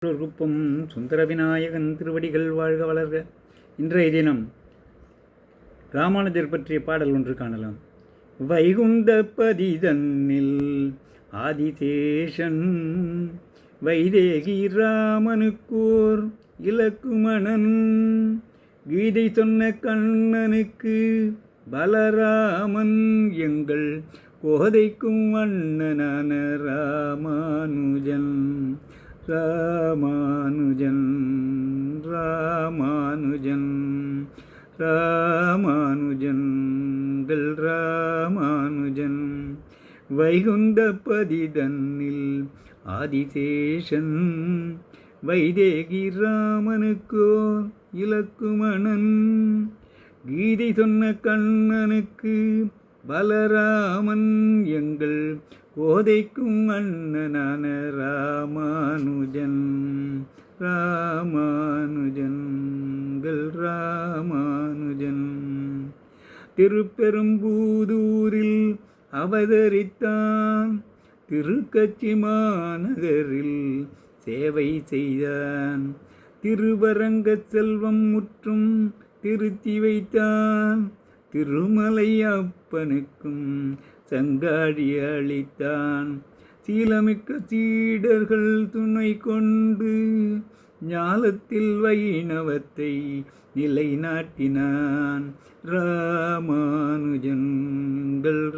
குப்பம் சுந்தர விநாயகன் திருவடிகள் வாழ்க வளர்க. இன்றைய தினம் ராமானுஜர் பற்றிய பாடல் ஒன்று காணலாம். வைகுந்த பதிதன்னில் ஆதிசேஷன் வைதேகி ராமனுக்கோர் இலக்குமணன், கீதை சொன்ன கண்ணனுக்கு பலராமன், எங்கள் கோதைக்கும் அண்ணனான ராமானுஜன். ராமானுஜன் ராமானுஜன் ராமானுஜன் ராமானுஜன், வைகுந்த பதிதன்னில் ஆதிசேஷன் வைதேகி ராமனுக்கோர் இலக்குமணன், கீதை சொன்ன கண்ணனுக்கு பலராமன், எங்கள் கோதைக்கும் அண்ணனான ராமானுஜன். ராமானுஜன் ராமானுஜன், திருப்பெரும்பூதூரில் அவதரித்தான், திருக்கச்சி மாநகரில் சேவை செய்தான், திருவரங்க செல்வம் முற்றும் திருத்தி வைத்தான், திருமலை அப்பனுக்கும் சங்காடி அளித்தான், சீலமிக்க சீடர்கள் துணை கொண்டு ஞாலத்தில் வைணவத்தை நிலைநாட்டினான். ராமானுஜன்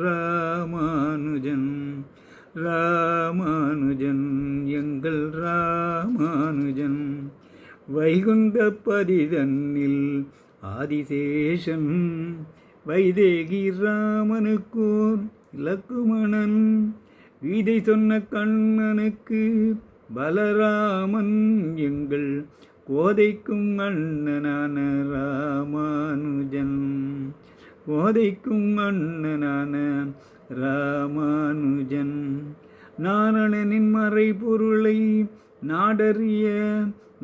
ராமானுஜன் ராமானுஜன் எங்கள் ராமானுஜன், வைகுந்த பதிதன்னில் ஆதிசேஷன் வைதேகி ராமனுக்கோர் இலக்குமணன், கீதை சொன்ன கண்ணனுக்கு பலராமன், எங்கள் கோதைக்கும் அண்ணனான ராமானுஜன். கோதைக்கும் அண்ணனான ராமானுஜன், நாரணனின் மறைபொருளை நாடறிய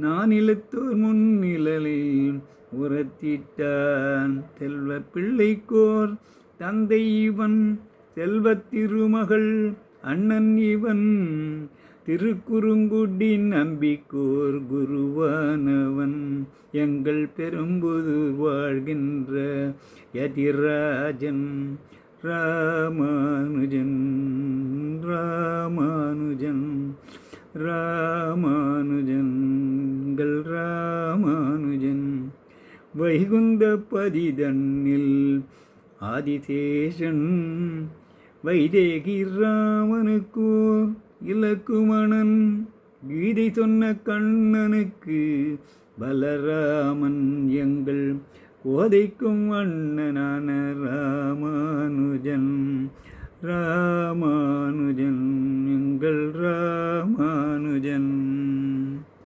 நானிலத்தோர் முன்னிழலில் உரத்திட்டான், செல்வ பிள்ளைக்கோர் தந்தை இவன், செல்வத் திருமகள் அண்ணன் இவன், திருக்குறுங்குடி நம்பிக்கோர் குருவானவன், எங்கள் பெரும்புதூர் வாழ்கின்ற யதிராஜன். ராமானுஜன் ராமானுஜன் ராமானுஜன் ராமானுஜன், வைகுந்த பதிதன்னில் ஆதிசேஷன் வைதேகி ராமனுக்கோர் இலக்குமணன், கீதை சொன்ன கண்ணனுக்கு பலராமன், எங்கள் கோதைக்கும் அண்ணனான ராமானுஜன். ராமானுஜன் எங்கள் ராமானுஜன்.